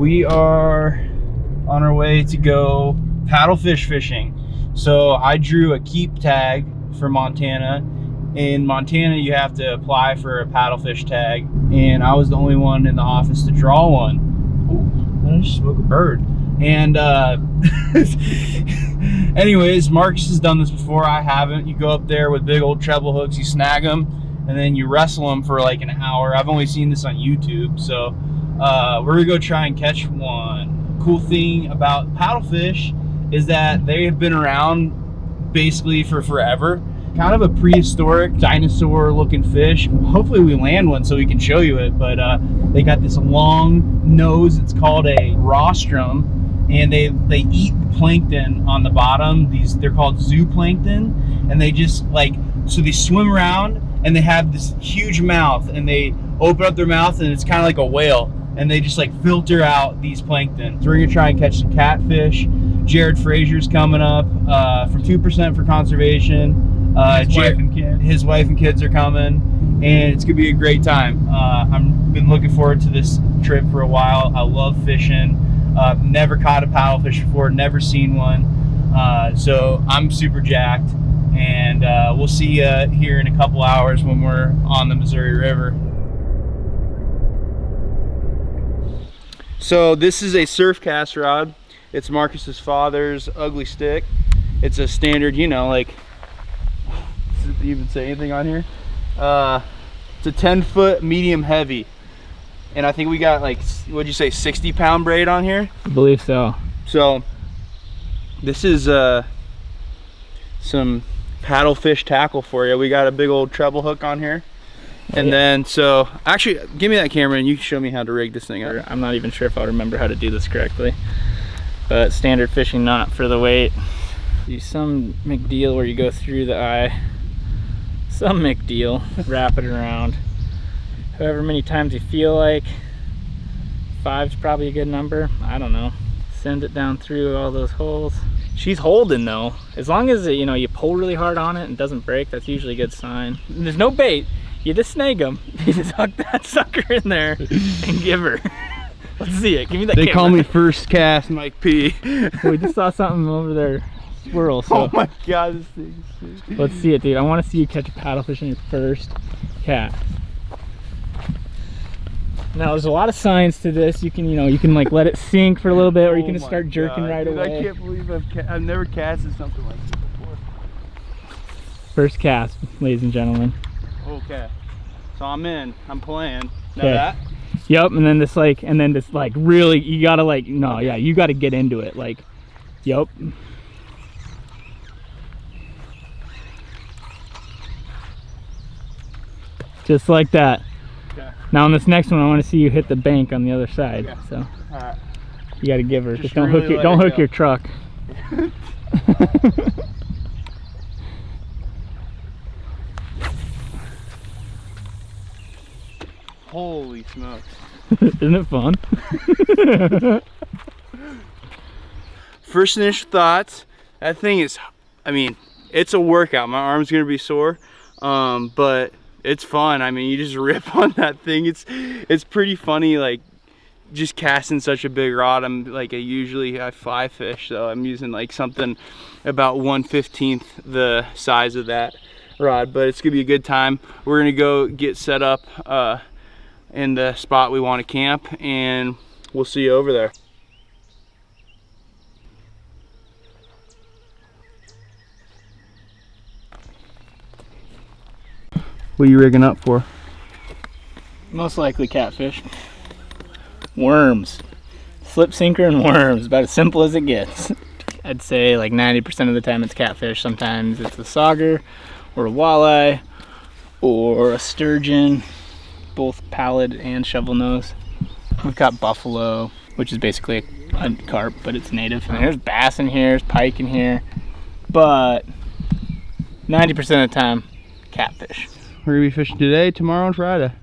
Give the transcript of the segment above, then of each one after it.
We are on our way to go paddlefish fishing. So I drew a keep tag for Montana. In Montana, you have to apply for a paddlefish tag, and I was the only one in the office to draw one. Ooh, I just smoke a bird. And anyways, Marcus has done this before. I haven't. You go up there with big old treble hooks, you snag them, and then you wrestle them for like an hour. I've only seen this on YouTube, so we're gonna go try and catch one. Cool thing about paddlefish is that they have been around basically for forever. Kind of a prehistoric dinosaur looking fish. Hopefully we land one so we can show you it, but they got this long nose. It's called a rostrum, and they eat plankton on the bottom. They're called zooplankton, and they just so they swim around, and they have this huge mouth, and they open up their mouth, and it's kind of like a whale, and they just filter out these plankton. So we're gonna try and catch some catfish. Jared Frazier's coming up from 2% for conservation. His wife and kids are coming, and it's gonna be a great time. I've been looking forward to this trip for a while. I love fishing. Never caught a paddlefish before, never seen one, so I'm super jacked. And we'll see you here in a couple hours when we're on the Missouri River. So this is a surf cast rod. It's Marcus's father's ugly stick. It's a standard, does it even say anything on here? It's a 10-foot medium heavy. And I think we got what'd you say, 60-pound braid on here? I believe so. So this is some paddlefish tackle for you. We got a big old treble hook on here. And then, so actually, give me that camera and you can show me how to rig this thing up. I'm not even sure if I'll remember how to do this correctly. But standard fishing knot for the weight. Use some McDeal where you go through the eye. Some McDeal, wrap it around. However many times you feel like. 5's probably a good number. I don't know. Send it down through all those holes. She's holding though. As long as you pull really hard on it and it doesn't break, that's usually a good sign. And there's no bait. You just snag them. You just hook that sucker in there and give her. Let's see it. Give me that camera. They call me first cast Mike P. We just saw something over there. Swirl. So. Oh my god, this thing is sick. Let's see it, dude. I want to see you catch a paddlefish in your first cast. Now there's a lot of science to this. You can, you can let it sink for a little bit, or you can just start jerking right away. I can't believe I've never casted something like this before. First cast, ladies and gentlemen. Okay, so I'm in. I'm playing. Know that? Yep. And then this really, you gotta yeah, you gotta get into it. Yep. Just like that. Okay. Now on this next one, I want to see you hit the bank on the other side. Okay. So, all right. You got to give her. Just don't hook your truck. Holy smokes! Isn't it fun? First initial thoughts. That thing is, it's a workout. My arm's gonna be sore, but it's fun. You just rip on that thing. It's pretty funny, just casting such a big rod. I'm I usually have 5 fish, so I'm using something about 1/15 the size of that rod. But it's gonna be a good time. We're gonna go get set up in the spot we want to camp, and we'll see you over there. What are you rigging up for? Most likely catfish. Worms. Slip sinker and worms. About as simple as it gets. I'd say 90% of the time it's catfish. Sometimes it's a sauger or a walleye or a sturgeon. Both pallid and shovel nose. We've got buffalo, which is basically a carp, but it's native. And there's bass in here, there's pike in here. But 90% of the time, catfish. We're gonna be fishing today, tomorrow, and Friday.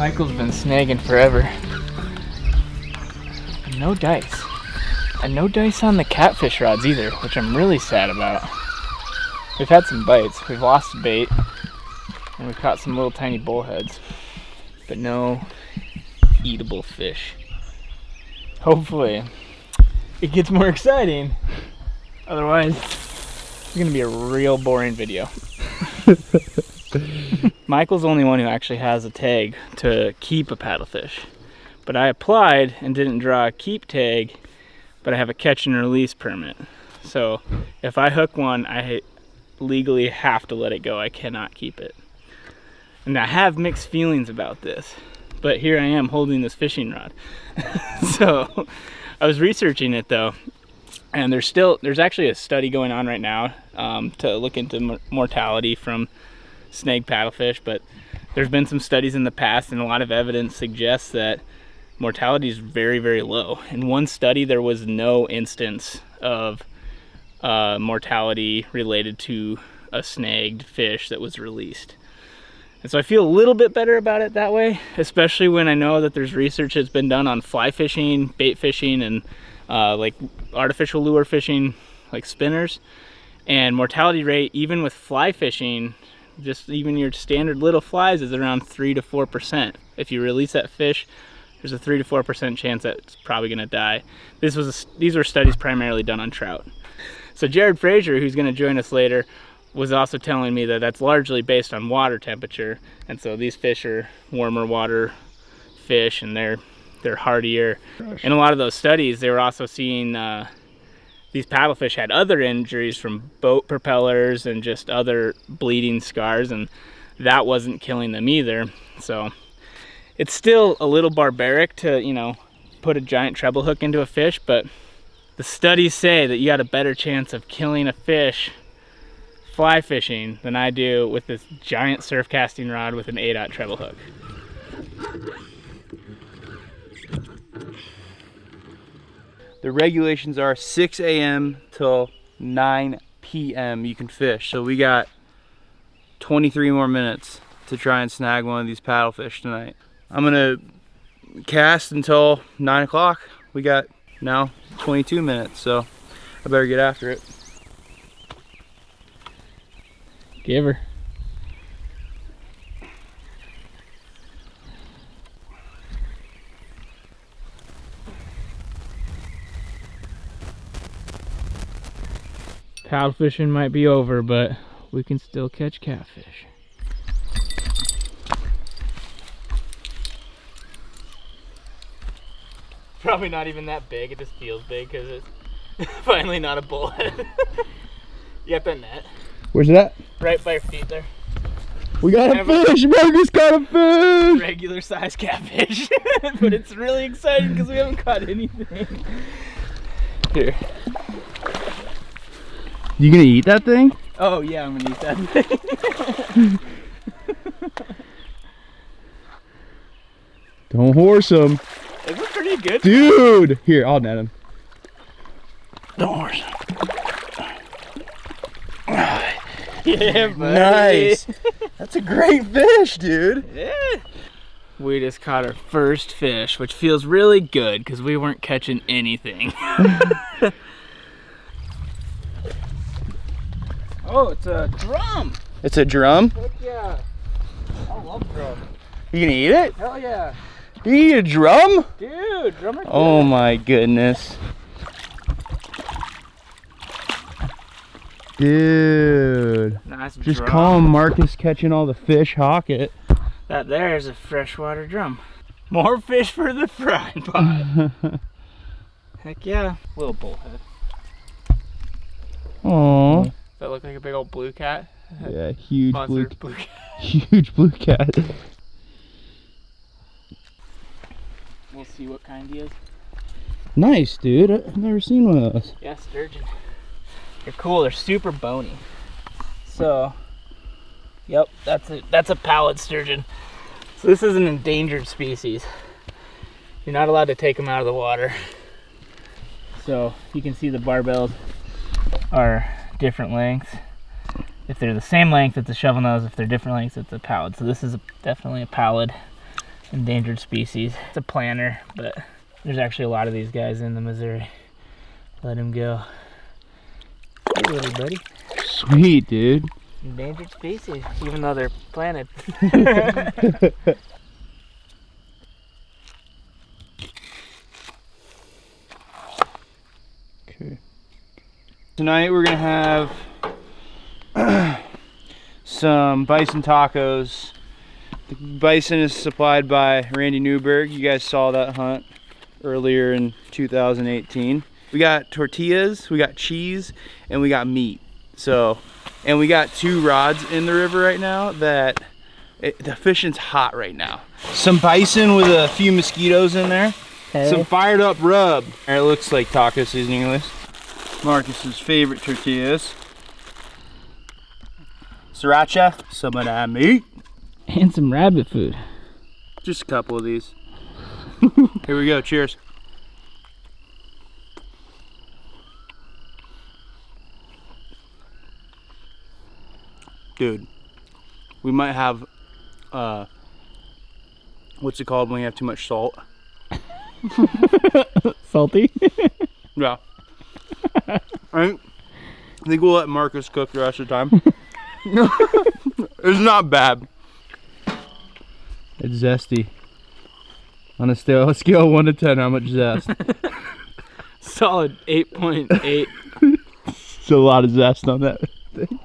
Michael's been snagging forever. No dice. And no dice on the catfish rods either, which I'm really sad about. We've had some bites, we've lost bait, and we've caught some little tiny bullheads, but no eatable fish. Hopefully it gets more exciting. Otherwise, it's gonna be a real boring video. Michael's the only one who actually has a tag to keep a paddlefish. But I applied and didn't draw a keep tag, but I have a catch and release permit. So if I hook one, I legally have to let it go. I cannot keep it. And I have mixed feelings about this, but here I am holding this fishing rod. So I was researching it though, and there's actually a study going on right now to look into mortality from snag paddlefish, but there's been some studies in the past and a lot of evidence suggests that mortality is very, very low. In one study, there was no instance of mortality related to a snagged fish that was released. And so I feel a little bit better about it that way, especially when I know that there's research that's been done on fly fishing, bait fishing, and like artificial lure fishing, like spinners. And mortality rate, even with fly fishing, just even your standard little flies, is around 3 to 4%. If you release that fish, there's a 3 to 4% chance that it's probably gonna die. These were studies primarily done on trout. So Jared Frazier, who's gonna join us later, was also telling me that that's largely based on water temperature. And so these fish are warmer water fish and they're hardier. Gosh. In a lot of those studies, they were also seeing these paddlefish had other injuries from boat propellers and just other bleeding scars, and that wasn't killing them either. So it's still a little barbaric to, you know, put a giant treble hook into a fish, but the studies say that you got a better chance of killing a fish fly fishing than I do with this giant surf casting rod with an 8/0 treble hook. The regulations are 6 a.m. till 9 p.m. you can fish. So we got 23 more minutes to try and snag one of these paddlefish tonight. I'm gonna cast until 9 o'clock. We got now 22 minutes, so I better get after it. Give her. Paddle fishing might be over, but we can still catch catfish. Probably not even that big, it just feels big because it's finally not a bullhead. You got that net? Where's it at? Right by your feet there. We got a fish! Marcus got a fish! Regular size catfish. But it's really exciting because we haven't caught anything. Here. You gonna eat that thing? Oh yeah, I'm gonna eat that thing. Don't horse him. Is it pretty good? Dude! Here, I'll net him. Don't horse him. Yeah, buddy. Nice. That's a great fish, dude. Yeah. We just caught our first fish, which feels really good because we weren't catching anything. Oh, it's a drum. It's a drum? Heck yeah. I love drums. You gonna eat it? Hell yeah. You eat a drum? Dude, drum are good. Oh my goodness. Dude. Nice Just drum. call him Marcus catching all the fish, Hockett. That there is a freshwater drum. More fish for the frying pan. Heck yeah. Little bullhead. Aww. Does that look like a big old blue cat? Yeah, huge blue cat. Huge blue cat. We'll see what kind he is. Nice, dude. I've never seen one of those. Yeah, sturgeon. They're cool. They're super bony. So, yep, that's a pallid sturgeon. So this is an endangered species. You're not allowed to take them out of the water. So you can see the barbels are different lengths. If they're the same length, it's a shovel nose. If they're different lengths, it's a pallid. So this is definitely a pallid. endangered species. It's a planter, but there's actually a lot of these guys in the Missouri. Let him go. Hey, little buddy. Sweet, dude. Endangered species, even though they're planted. Okay. Tonight we're gonna have some bison tacos. The bison is supplied by Randy Newberg. You guys saw that hunt earlier in 2018. We got tortillas, we got cheese, and we got meat. So, and we got 2 rods in the river right now that the fishing's hot right now. Some bison with a few mosquitoes in there. Hey. Some fired up rub. It looks like taco seasoning list. Marcus's favorite tortillas. Sriracha, some of that meat. And some rabbit food. Just a couple of these. Here we go, cheers. Dude, we might have, what's it called when you have too much salt? Salty? Yeah. I think we'll let Marcus cook the rest of the time. It's not bad. It's zesty. On a scale of 1 to 10, how much zest? Solid 8.8. It's a lot of zest on that thing.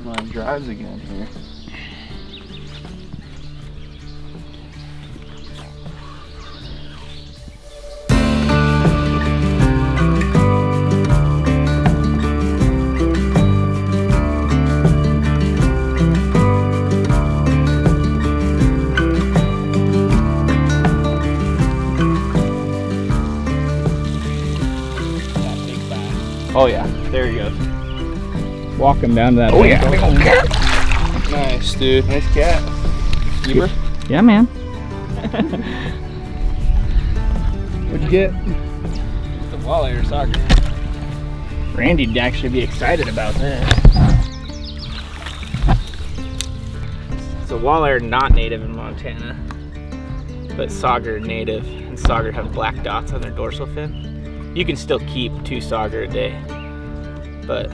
Mine drives again here. Oh yeah, there he goes. Walking down that. Oh yeah, big old cat. Nice, dude. Nice cat. Keeper? Yeah, man. What'd you get? The walleye or sauger. Randy'd actually be excited about this. So walleye are not native in Montana, but sauger native, and sauger have black dots on their dorsal fin. You can still keep 2 sauger a day, but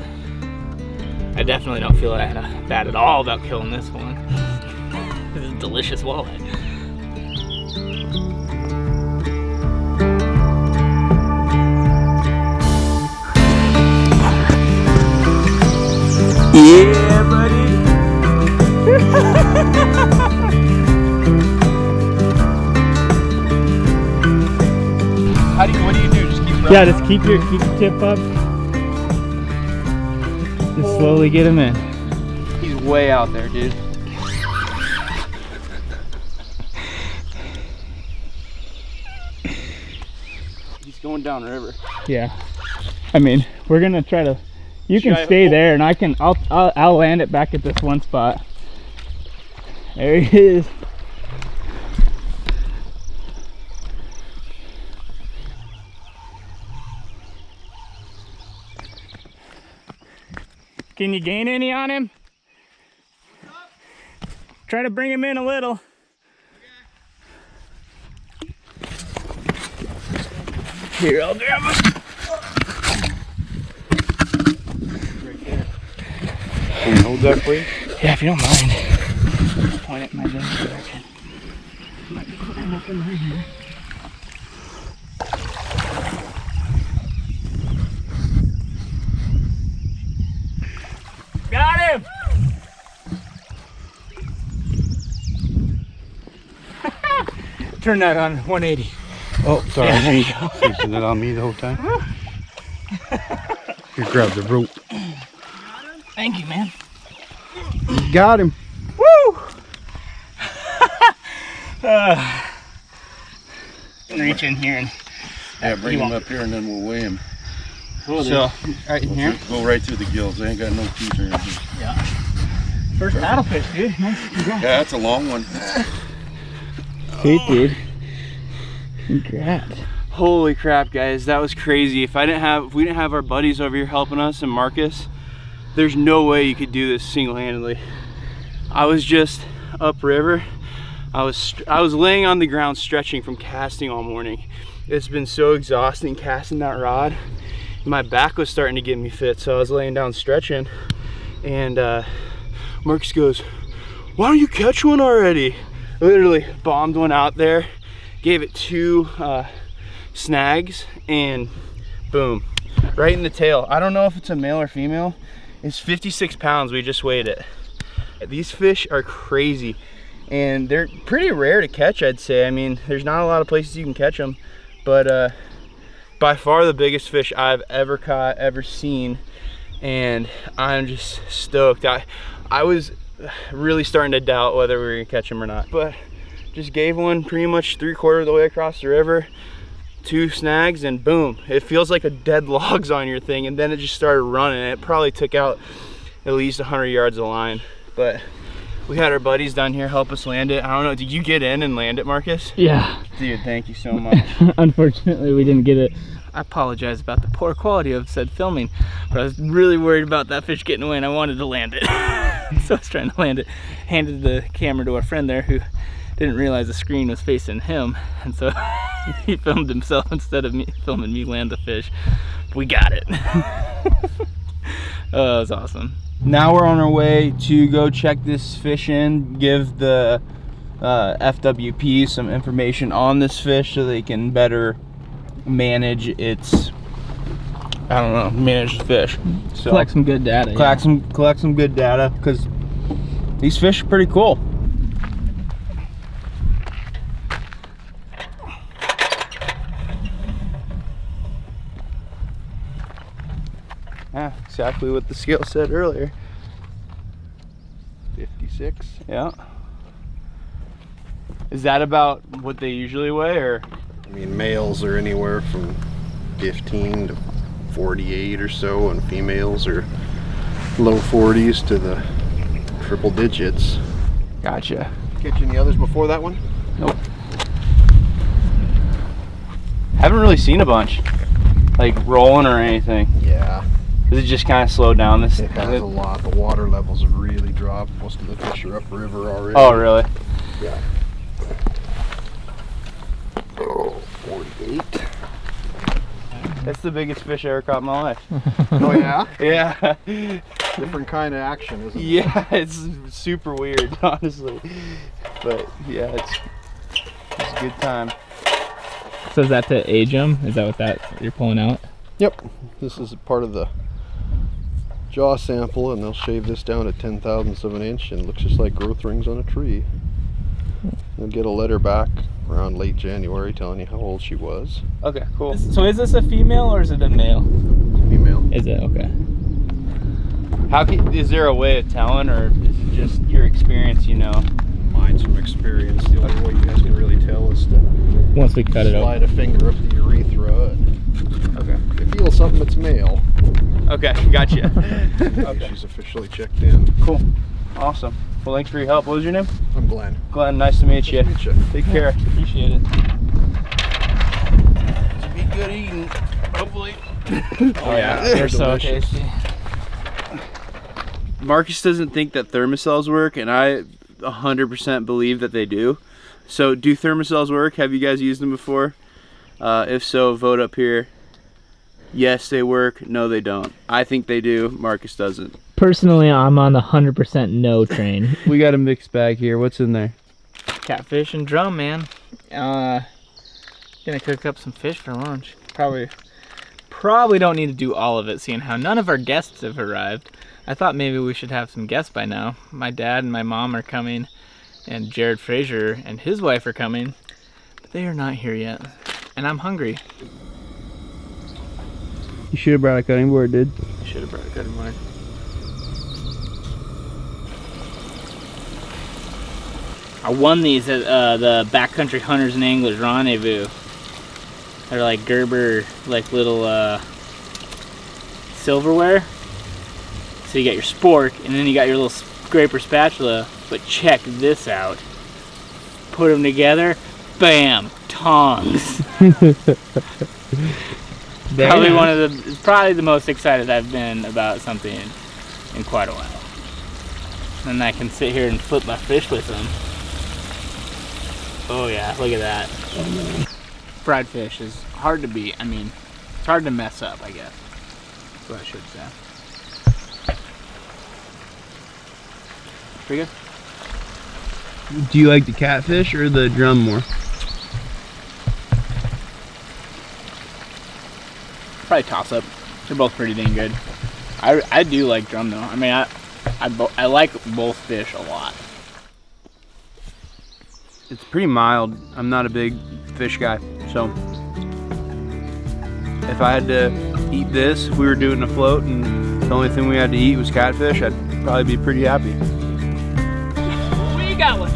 I definitely don't feel bad at all about killing this one. This is a delicious walleye. Yeah, buddy. What do you do? Just keep running? Yeah, just keep your tip up. Just slowly get him in. He's way out there, dude. He's going down river. Yeah. I mean, we're gonna try to. You can stay there, and I'll land it back at this one spot. There he is. Can you gain any on him? Try to bring him in a little. Here, I'll grab him. Right there. Can you hold that, please? Yeah, if you don't mind. Point it in my general direction. Might be putting up in my hand. Got him! Turn that on 180. Oh, sorry. Yeah, there you go. Fixing it on me the whole time. You grab the rope. Thank you, man. You got him. Woo! Reach in here and Yeah, bring him up here and then we'll weigh him. So, right in here. Go right through the gills. They ain't got no teeth or anything. yeah. First paddlefish, dude. Nice. Yeah, that's a long one. Sweet, dude. Congrats. Holy crap, guys, that was crazy. If we didn't have our buddies over here helping us and Marcus, there's no way you could do this single-handedly. I was just upriver. I was laying on the ground stretching from casting all morning. It's been so exhausting casting that rod. My back was starting to give me fit, so I was laying down stretching, and Marcus goes, "Why don't you catch one already?" Literally bombed one out there, gave it 2 snags, and boom, right in the tail. I don't know if it's a male or female. It's 56 pounds. We just weighed it. These fish are crazy, and they're pretty rare to catch, I'd say. I mean, there's not a lot of places you can catch them, but by far the biggest fish I've ever caught, ever seen, and I'm just stoked. I was really starting to doubt whether we were gonna catch him or not, but just gave one pretty much 3/4 of the way across the river, 2 snags, and boom, it feels like a dead log's on your thing, and then it just started running. It probably took out at least 100 yards of line, but we had our buddies down here help us land it. I don't know, did you get in and land it, Marcus? Yeah. Dude, thank you so much. Unfortunately, we didn't get it. I apologize about the poor quality of said filming, but I was really worried about that fish getting away and I wanted to land it. So I was trying to land it. Handed the camera to our friend there who didn't realize the screen was facing him, and so he filmed himself instead of me filming me land the fish. We got it. Oh, that was awesome. Now we're on our way to go check this fish in, give the FWP some information on this fish so they can better manage its, I don't know, manage the fish. So Collect some good data. collect some good data, because these fish are pretty cool. Yeah, exactly what the scale said earlier. 56. Yeah. Is that about what they usually weigh, or? I mean, males are anywhere from 15 to 48 or so, and females are low 40s to the triple digits. Gotcha. Catch any others before that one? Nope. Haven't really seen a bunch, like rolling or anything. Yeah. Does it just kind of slow down this? It has a lot. The water levels have really dropped. Most of the fish are upriver already. Oh, really? Yeah. Oh, 48. That's the biggest fish I ever caught in my life. Oh, yeah? Yeah. Different kind of action, isn't it? Yeah, it's super weird, honestly. But yeah, it's a good time. So is that to age them? Is that what that you're pulling out? Yep. This is part of the jaw sample, and they'll shave this down to 10,000ths of an inch, and it looks just like growth rings on a tree. They'll get a letter back around late January telling you how old she was. Okay, cool. So is this a female or is it a male? Female. Is it? Okay. Is there a way of telling, or is it just your experience, you know? Mine's from experience. The only way you guys can really tell is to Once we cut it up. slide a finger up the urethra, and Okay. if you feel something that's male, Okay, gotcha. okay. She's officially checked in. Cool. Awesome. Well, thanks for your help. What was your name? I'm Glenn. Glenn, nice to meet you. Nice to meet you. Take care. Appreciate it. Be good eating, hopefully. Oh yeah, they're so delicious. tasty. Marcus doesn't think that thermocells work, and I 100% believe that they do. So, do thermocells work? Have you guys used them before? If so, vote up here. Yes, they work. No, they don't. I think they do. Marcus doesn't. Personally, I'm on the 100% no train. We got a mixed bag here. What's in there? Catfish and drum, man. Gonna cook up some fish for lunch. Probably don't need to do all of it, seeing how none of our guests have arrived. I thought maybe we should have some guests by now. My dad and my mom are coming, and Jared Frazier and his wife are coming, but they are not here yet, and I'm hungry. You should have brought a cutting board, dude. Should have brought a cutting board. I won these at the Backcountry Hunters and Anglers Rendezvous. They're like Gerber, like little silverware. So you got your spork, and then you got your little scraper spatula. But check this out. Put them together, bam, tongs. Probably one of the, probably the most excited I've been about something in quite a while. And I can sit here and flip my fish with them. Oh yeah, look at that. Fried fish is hard to beat. I mean, it's hard to mess up, I guess. That's what I should say. Pretty good. Do you like the catfish or the drum more? Probably toss up. They're both pretty dang good. I do like drum though. I mean, I like both fish a lot. It's pretty mild. I'm not a big fish guy, so if I had to eat this, if we were doing a float and the only thing we had to eat was catfish, I'd probably be pretty happy. We got one.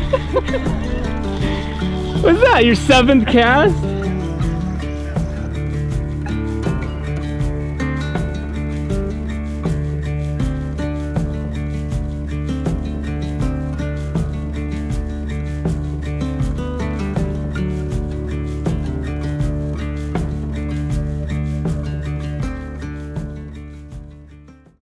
What's that? Your 7th cast?